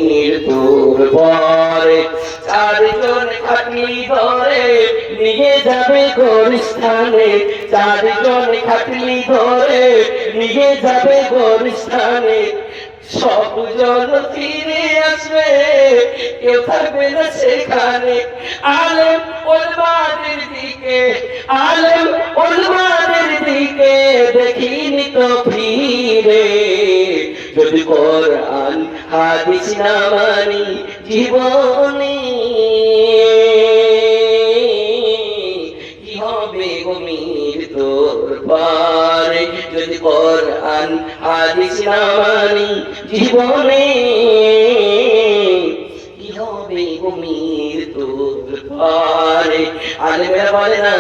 মৃত্যুর পরে চারজন খাটনি ধরে নিয়ে যাবে গোরস্থানে, চারজন খাটনি ধরে নিয়ে যাবে গোরস্থানে। সবজন ফিরে আসবে, কেউ থাকবে না সেখানে। আলেম ওলমাদের দিকে, আলেম ওলমাদের দিকে দেখিনি তো ফিরে। যদি কোরআন হাদিস না মানি জীবনে, কি হবে গো মৃত্যুর পরে। যদি কোরআন হাদিস না মানি জীবনে, কি হবে গো মৃত্যুর পরে। আলেমেরা বলে না,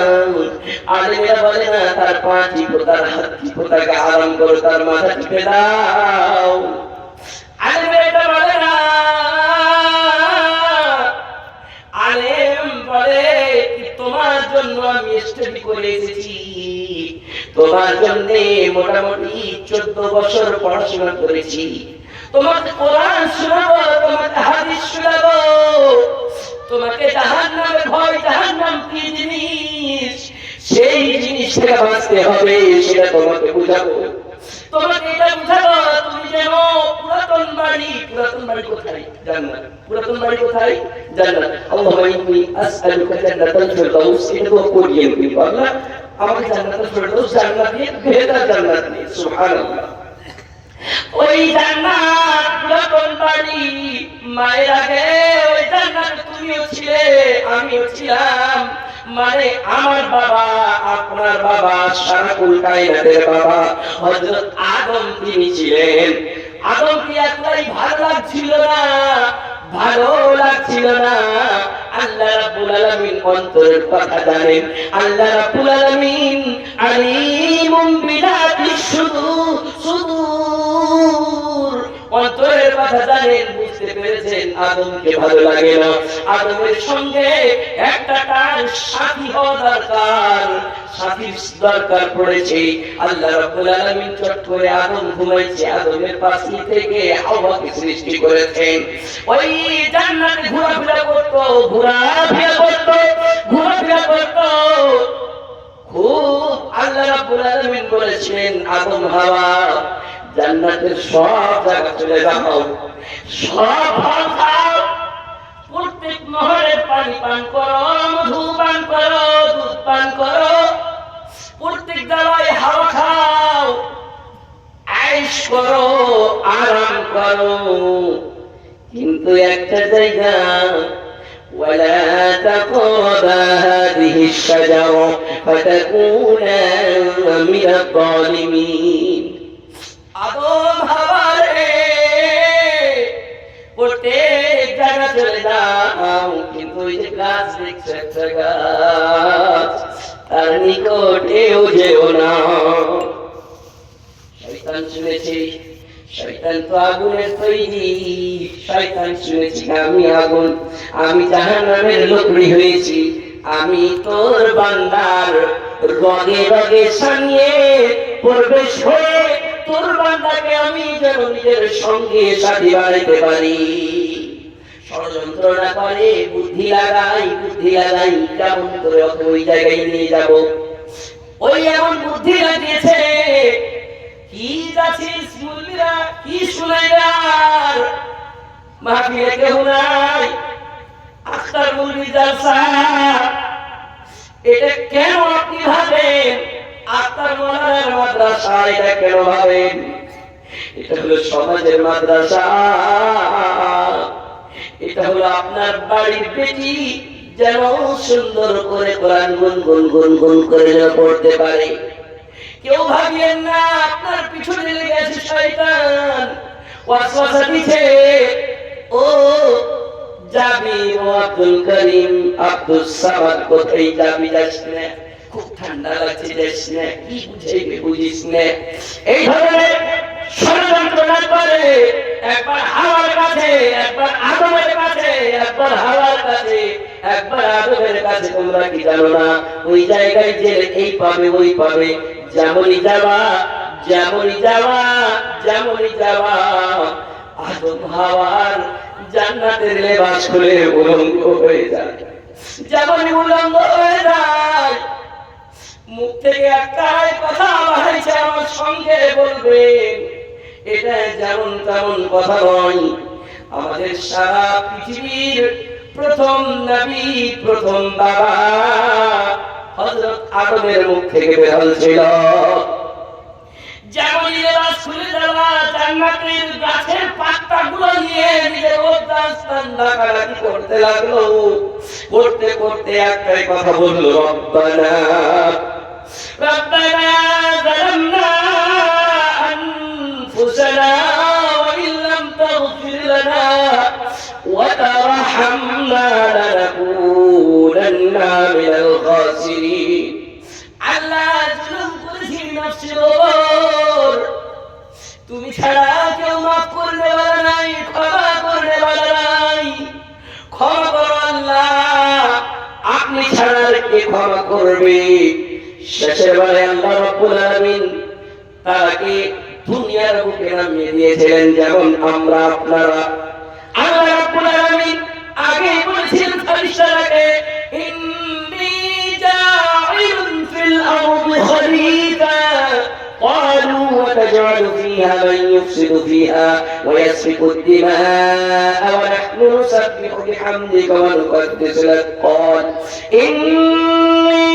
আলেমেরা বলে না তার পা টিপো, তার হাত টিপো, তাকে আরাম করো, তার মাথা টিপে দাও। আলেমেরা বলে না, আলেম বলে তোমার জন্য আমি স্টাডি করে এসেছি, তোমার জন্য মোটামুটি 14 বছর পড়াশোনা করেছি, তোমাকে কোরআন শোনাবো, তোমাকে হাদিস শোনাবো, তোমাকে জাহান্নামের ভয়, জাহান্নাম কি জিনিস সেই জিনিস থেকে বাঁচতে হবে সেটা তোমাকে বুঝাবো, তোমাকে এটা বুঝাবো। তুমি যেন পুরাতন বাড়ি, পুরাতন বাড়ি কোথায়? জান্নাত। পুরাতন বাড়ি কোথায়? জান্নাত। আল্লাহুম্মা ইন্নী আসআলুকা জান্নাতাল ফিরদাউস, এটা তো পড়িয়ে দিই আল্লাহ আমাকে জান্নাতুল ফিরদাউস জান্নাত দিয়ে, বেহতার জান্নাত দিয়ে। সুবহানাল্লাহ। ওই জান্নাত পুরাতন বাড়ি, মায়ের আগে ওই জান্নাত তুমিও ছিলে, আমিও ছিলাম। মানে আমার বাবা, আপনার বাবা, সারাকুল কায়নাতের বাবা হযরত আদম তিনি ছিলেন। আদমকে একলাই ভালো লাগছিল না, ভালো লাগছিল না। আল্লাহ রাব্বুল আলামিন অন্তরের কথা জানেন। আল্লাহ রাব্বুল আলামিন আলিমুম বিযাতিস সুদূর, অন্তরের কথা জানেন, বুঝতে পেরেছেন আদমকে ভালো লাগে না। আদমের সঙ্গে একটা তার সাথী হওয়া দরকার, সাথীর দরকার পড়েছে। আল্লাহ রাব্বুল আলামিন চট করে আদম ঘুমাইছে, আদমের পাশে থেকে হাওয়াকে সৃষ্টি করেছেন। ওই জান্নাতে ঘোরাফেরা করতো, ঘোরাফেরা করতো, ঘোরাফেরা করতো খুব। আল্লাহ রাব্বুল আলামিন বলেছেন আদম হাওয়া জান্নাতের সব জায়গা চলে যাও, সব ফল খাও, প্রত্যেক নহরে পানি পান করো, মধু পান করো, দুধ পান করো, প্রত্যেক জায়গায় হাওয়া খাও, আয়েশ করো, আরাম করো। কিন্তু একটা জায়গা, ওয়ালা তাকরাবা হাযিহি আশ-শাজারা ফাতাকুনা মিনাল যালিমিন। আদম হাওয়া রে প্রত্যেক জায়গা চলে যাও, কিন্তু ওই যে গাছ দেখছো একটা গাছ, তার নিকটেও যেও না। শয়তান শুনেছি, শয়তান তো আগুনের তৈরি, শয়তান শুনেছি আমি আগুন, আমি জাহান্নামের লোকড়ি হয়েছি, আমি তোর বান্দার রগে রগে সানিয়ে প্রবেশ হয়ে তোর বান্দাকে আমি যেন নিজের সঙ্গে সাথী বানাইতে পারি। ষড়যন্ত্র না করে বুদ্ধি লাগাই, বুদ্ধি লাগাই কেমন করে ওকে ওই জায়গায় নিয়ে যাব। ওই এমন বুদ্ধি লাগিয়েছে, কি যাচ্ছিস মুরব্বিরা, কি শুনাইবার মাহফিলে কেউ নাই, আখতার মুরব্বি জালসা। এটা কেন আপনি ভাবেন আখতার মোল্লার মাদ্রাসা? এটা কেন ভাবেন? এটা হলো সমাজের মাদ্রাসা, এটা হলো আপনার বাড়ির বেটি যেন সুন্দর করে কোরআন গুনগুন গুনগুন করে যেন পড়তে পারে। কেউ ভাবিয়েন না আপনার পিছনে লেগে আছে শয়তান, ওয়াসওয়াসা দিচ্ছে, ও যাবি ও আব্দুল করিম, আব্দুল সামাদ, কোথায় যাবি? যাস না, খুব ঠান্ডা লাগছে, যাস না, কি বুঝাইবি বুঝিস না। এই ধরনের ষড়যন্ত্র না করে একবার হাওয়ার কাছে, একবার আদমের কাছে, একবার হাওয়ার কাছে, একবার আদমের কাছে। তোমরা কি জানো না ওই জায়গায় যে এই পাবে ওই পাবে, যেমনই যাওয়া, যেমনই যাওয়া, যেমনই যাওয়া, আদম হাওয়ার জান্নাতের লেবাস খুলে উলঙ্গ হয়ে যায়। যেমন উলঙ্গ হয়ে যায়, মুখ থেকে একটাই কথা বাড়াইছে, আমার সঙ্গে বলবেন, এটা যেমন তেমন কথা নয়। আমাদের সারা পৃথিবীর প্রথম নবী, প্রথম বাবা হযরত আদমের মুখ থেকে বের হয়েছিল। যেমন লেবাস খুলে যাওয়া, জান্নাতের গাছের পাতাগুলো নিয়ে নিজের অবস্থান ঢাকাঢাকি করতে লাগলো। করতে করতে একটাই কথা বললো, রব্বানা রব্বানা যালামনা আনফুসানা ওয়া ইল্লাম তাগফির লানা ওয়া তারহামনা লানাকুনান্না মিনাল খাসিরিন। আল্লাহ, জুলুম করেছি নফসের উপর, তুমি ছাড়া কেউ মাফ করতে পারে নাই, ক্ষমা করতে পারে নাই। ক্ষমা করো আল্লাহ, আপনি ছাড়া আর কে ক্ষমা করবে? শেষের বেলায় আল্লাহ রাব্বুল আলামিন তাকে দুনিয়ার বুকে নামিয়ে দিয়েছিলেন, যেমন আমরা আপনারা। আল্লাহ রাব্বুল আলামিন আগে বলেছিলেন ফেরেশতাকে, ইন্নী জাইলুন ফিল আরদি খলিফা قالوا وتجعل فيها من يفسد فيها ويسفك الدماء ونحن نسبح بحمدك ونقدس لك قال إني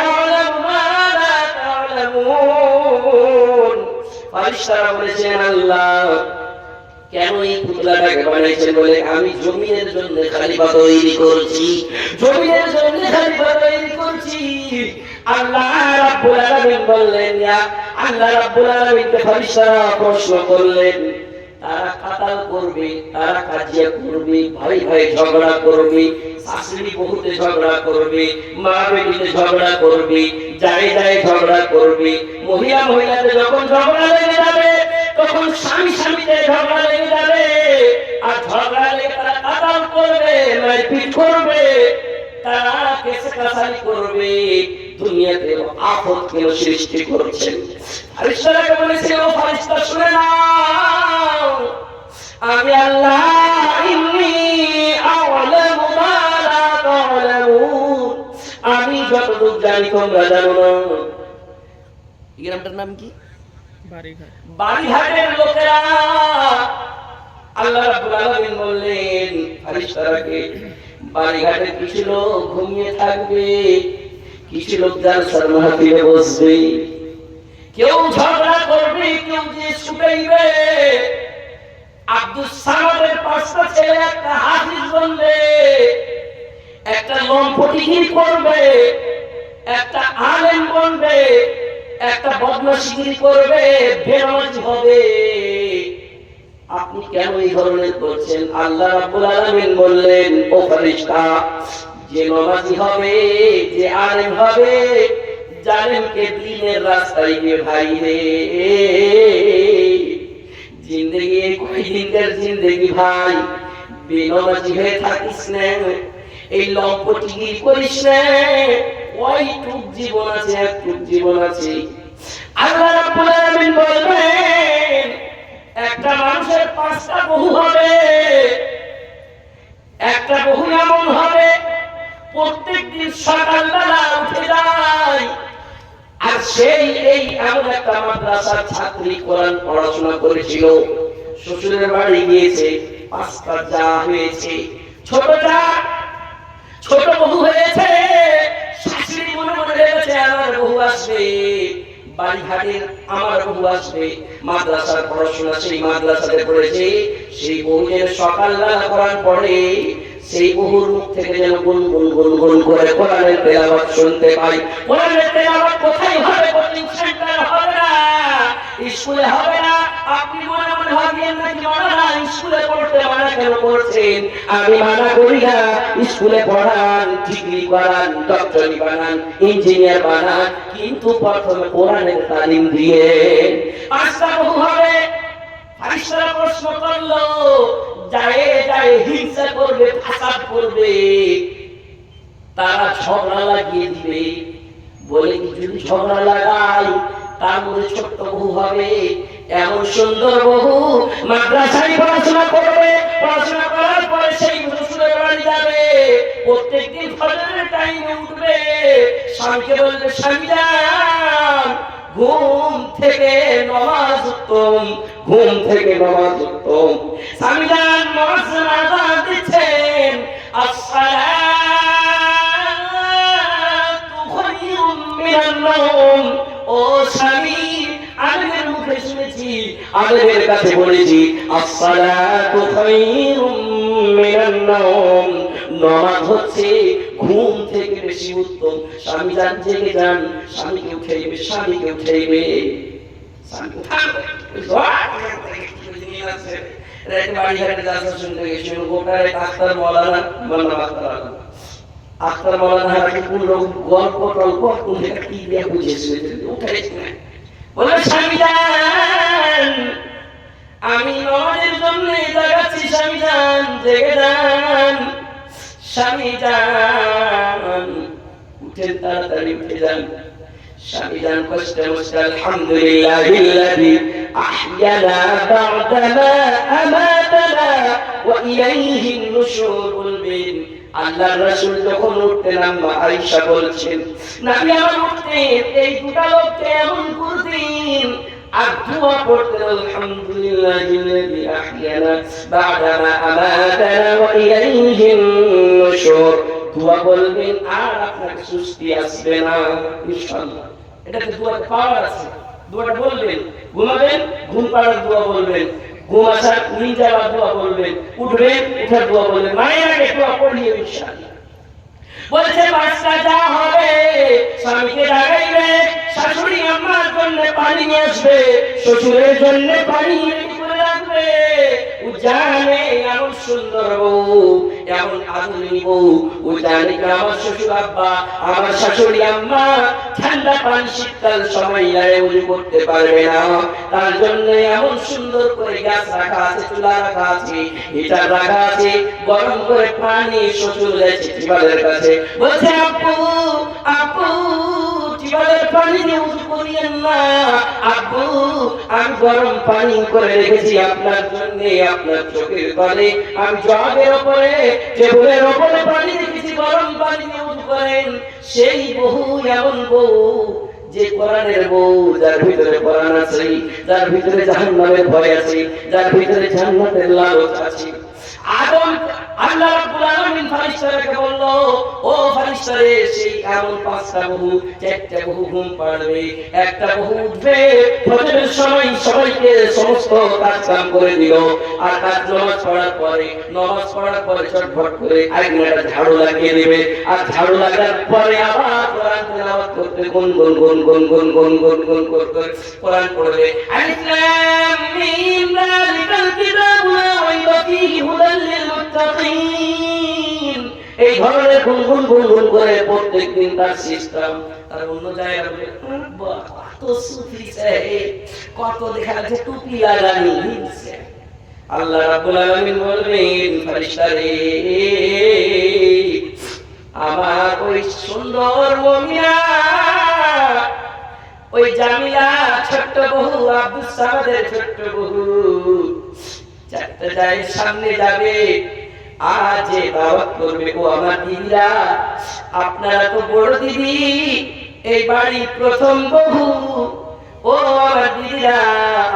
أعلم ما لا تعلمون। ফেরেশতারা বলেছেন, আল্লাহ কেন এই পুতলাটাকে বানাইছেন? বলে, আমি জমিনের জন্য খলিফা তৈরি করছি, জমিনের জন্য খলিফা তৈরি করছি। আল্লাহ রাব্বুল আলামিন বললেন, আল্লাহ রাব্বুল আলামিনকে ফেরেশতারা প্রশ্ন করলেন, তারা কাতাল করবে, তারা কাজিয়া করবে, ভাই ভাই ঝগড়া করবে, শাশুড়ি বহুতে ঝগড়া করবে, মা বেটিতে ঝগড়া করবে, যায় যায় ঝগড়া করবে, মহিলা মহিলাতে যখন ঝগড়া লেগে যাবে তখন স্বামী স্বামীতে ঝগড়া লেগে যাবে, আর ঝগড়া লেগে তারা কাতাল করবে, মারপিট করবে, তারা কেসে কাছারি করবে। দুনিয়াতে আফত কেন সৃষ্টি করছেন? ফেরেশতাকে বলেছিল, ফেরেশতা শুনে নাও, আমি আল্লাহ ইন্নী আ'লামু মা লা তা'লামুন, আমি যতটুকু জানি তোমরা জানো না। এই গ্রামটার নাম কি? বাড়িঘাট। বাড়িঘাটের লোকেরা আল্লাহ রাব্বুল আলামিন বললেন ফেরেশতাকে, বাড়িঘাটে কিছু লোক ঘুমিয়ে থাকবে, কিছু লোক জালসার মাহফিলে বসবে, কেউ ঝগড়া করবে, কেউ যে ছুটাইবে। আব্দুস সামাদের পাঁচটা ছেলে একটা হাফিজ বনবে, একটা লম্পটিগিরি করবে, একটা আলেম বনবে, একটা বদমাশিগিরি করবে, বেনামাজি হবে। আপনি কেন এই ধরনের করছেন? আল্লাহ রাব্বুল আলামিন বললেন, ও ফেরেশতা, যে নামাজি হবে, যে আলেম হবে, জালেমকে দ্বীনের রাস্তায় গিয়ে ভাই রে, জিন্দেগি কয়দিনকার জিন্দেগি ভাই, বেনামাজি হয়ে থাকিস না, এই লম্পটিগিরি করিস না, ওইটুক জীবন আছে, একটুক জীবন আছে। আল্লাহ রাব্বুল আলামিন বলবেন, একটা মানুষের পাঁচটা বহু হবে, একটা বহু এমন হবে প্রত্যেকদিন সকালবেলা উঠে যায়, আর সেই এই এমন একটা মাদ্রাসার ছাত্রী, কোরআন পড়াশোনা করেছিল, শ্বশুরের বাড়ি গিয়েছে, পাঁচটা যা হয়েছে, ছোট যা ছোট বহু হয়েছে, শাশুড়ি মনে মনে ভেবেছে আমার বহু আসবে, বাড়িঘাটের আমার বহু আসবে, মাদ্রাসার পড়াশোনা সেই মাদ্রাসাতে পড়েছে, সেই বহু যেন সকালবেলা কোরআন পড়ে, সেই বহুর মুখ থেকে যেন গুনগুন গুনগুন করে কোরআনের তেলাওয়াত শুনতে পাই। কোরআনের তেলাওয়াত কোথায় হবে? কোচিং সেন্টার হবে না, স্কুলে হবে না। আপনি মনে মনে ভাবেন নাকি মানা স্কুলে পড়তে মানা কেন করছেন? আমি মানা করি না, স্কুলে পড়ান, ডিগ্রি করান, ডক্টরি বানান, ইঞ্জিনিয়ার বানান, কিন্তু প্রথমে কোরআনের তালিম দিয়ে। পাঁচটা বহু হবে। ফেরেশতারা প্রশ্ন করলো, যায় যায় হিংসা করবে, ফাসাদ করবে, তারা ঝগড়া লাগিয়ে দিবে। বলে কি, যদি ঝগড়া লাগাই তার মধ্যে ছোট্ট বহু হবে, এমন সুন্দর বহু মাদ্রাসায় পড়াশোনা করবে, পড়াশোনা করার পরে সেই শ্বশুরের বাড়ি যাবে, প্রত্যেকদিন ফজরের টাইমে উঠবে, স্বামীকে বলবে স্বামী যান ঘুম থেকে নামাজ উত্তম, ঘুম থেকে নামাজ উত্তম। স্বামী যান নামাজ আযান দিচ্ছেন, আসসালাতু খায়রুম মিনান নাওম। ও স্বামী, আলেমের মুখে শুনেছি, আলেমের কাছে বলেছি, আসসালাতু খায়রুম মিনান নাওম, নামাজ হচ্ছে ঘুম থেকে বেশি উত্তম। স্বামী যান জেগে যান, স্বামীকে উঠাইবে, স্বামীকে উঠাইবে, স্বামী উঠাবে। বাড়ি ঘাটে যাচ্ছে শুনতে গেছি, গোটায় আখতার মৌলানা, মান্না আখতার মৌলানা কোন গল্প টল্প কোন থেকে কি দিয়ে বুঝেছিল, উঠাইছে না। বলে স্বামী যান আমি নামাজের জন্য জাগাচ্ছি, স্বামী যান জেগে যান, স্বামী যান উঠেন, তাড়াতাড়ি উঠে যান। স্বামী যান কষ্টে মষ্টে আলহামদুলিল্লাহিল্লাযী আহইয়ানা বা'দামা আমাতানা ওয়া ইলাইহিন নুশুর বলবেন। আল্লাহর রাসূল যখন উঠতেন, আম্মা আয়েশা বলছেন নবী আমার উঠতেন, এই দুটো লোককে এমন করতেন আর দোয়া পড়তেন, আলহামদুলিল্লাহিল্লাযী আহইয়ানা বা'দামা আমাতানা ওয়া ইলাইহিন নুশুর। দোয়া বলবেন আর আপনার সুস্থি আসবে না ইনশাআল্লাহ। এটাতে দোয়ার পাওয়ার আছে। দোয়াটা বলবেন, ঘুমাবেন ঘুম পাড়ার দোয়া বলবেন, ঘুম আসার ঘুম যাওয়ার দোয়া বলবেন, উঠবেন উঠার দোয়া বলবেন, মায়ের আগে দোয়া পড়িয়ে ইনশাআল্লাহ। বলছে বাচ্চা যা হবে স্বামীকে জাগাইবে, শাশুড়ি আম্মার জন্য পানি নিয়ে আসবে, শ্বশুরের জন্য পানি করে রাখবে। ও জানে এমন সুন্দর বউ, এমন আদুরি বউ, ও জানে আমার শ্বশুর আব্বা, আমার শাশুড়ি আম্মা ঠান্ডা পানি শীতকাল সময় উজু করতে পারবে না, তার জন্য এমন সুন্দর করে গ্যাস রাখা আছে, চুলা রাখা আছে, হিটার রাখা আছে, গরম করে পানি শ্বশুর যাচ্ছে টিবালের কাছে, বলছে আপু আপু টিবালের পানি দিয়ে উজু করিয়েন না, আপু আমি গরম পানি করে রেখেছি আপনার জন্য, আপনার চোখের তলে আমি জগের উপরে টেবিলের উপরে পানি রেখেছি, গরম পানি দিয়ে উজু করেন। সেই বহু এমন বউ যে কোরআনের বউ, যার ভিতরে কোরআন আছে, যার ভিতরে জাহান্নামের ভয় আছে, যার ভিতরে জান্নাতের লালচ আছে। আদম আল্লাহ রাব্বুল আলামিন ফেরেশতাকে বলল, ও ফেরেশতারে সেই এমন পাঁচটা বহু, চারটা বহু ঘুম পাড়বে, একটা বহু উঠবে ফজরের সময় সবাইকে সমস্ত কাজ কাম করে দিল, আর কাজ নামাজ পড়ার পরে চটফট করে আরেকটা ঝাড়ু লাগিয়ে দেবে, আর ঝাড়ু লাগার পরে আবার কোরআন তেলাওয়াত করতে গুন গুন গুন গুন গুন গুন গুন গুন করতে কোরআন পড়বে। আলিফ লাম মিম যালিকাল কিতাবু লা রাইবা ফীহি হুদাল লিল মুত্তাকিন। এই ধরনের গুন গুন গুন গুন করে প্রত্যেকদিন তার সিস্টেম। তার অন্য জায়গায় বলে বাহ কত সুফি সাহেব, কত দেখা যাচ্ছে টুপি লাগানি হিংসে। আল্লাহ রাব্বুল আলামিন বলবেন ফেরেশতারে আমার ওই সুন্দর মুমিনা, ওই জামিলা ছোট্ট বহু, আব্দুস সামাদের ছোট্ট বহু চারটা যায় সামনে যাবে, আজ দাওয়াত করবে, ও আমার দিদিরা আপনারা তো বড় দিদি, এই বাড়ি প্রথম বহু, ও আমার দিদিরা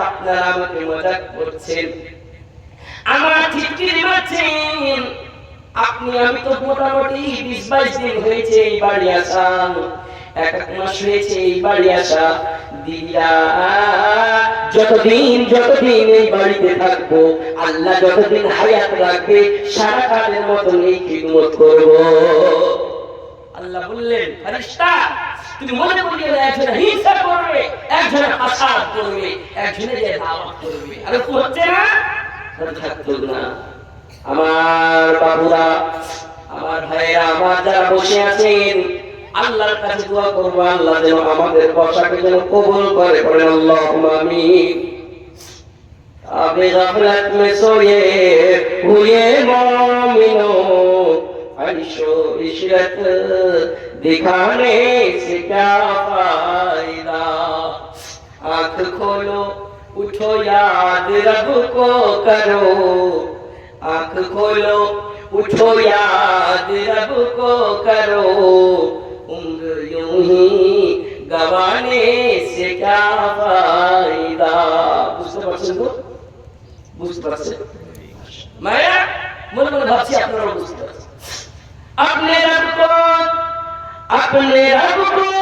আপনারা আমাকে মজাক করছেন, আমার ঠিকরি মারছেন, আপনি আমি তো মোটামুটি 20-22 দিন হয়েছে এই বাড়ি আসা, এক মাস হয়েছে এই বাড়ি আসা, দিদিরা যতদিন এই বাড়িতে থাকবো, আল্লাহ যতদিন হায়াত রাখবে সারা কালের মতো এই খিদমত করব। আল্লাহ বললেন ফেরেশতা তুমি মনে করিয়ে দাও, একজন হিংসা করবে, একজন হাসাদ করবে, একজনে যে দাওয়াত করবে, আর তো হচ্ছে না থাকতো না। আমার বাবুরা, আমার ভাইরা, আমার যারা বসে আছেন, আল্লাহর কাছে দোয়া করব, আল্লাহ যেন আমাদের বসাকে যেন কবুল করে, বলেন আল্লাহুম্মা আমিন। আবে গাফলাত মে সোয়ে হুয়ে মুমিনো ফরিশো ইশরত দিখানে সে ক্যা ফায়দা, आँख खोलो उठो याद रब को करो, आंख खोलो उठो याद रब को करो, उम्र यूं ही गवाने से क्या फायदा। বুঝতে পারছেন তো? বুঝতে পারছেন? মায়া মনে মনে ভাবছি আপনারা বুঝতে পারছেন। अपने रब को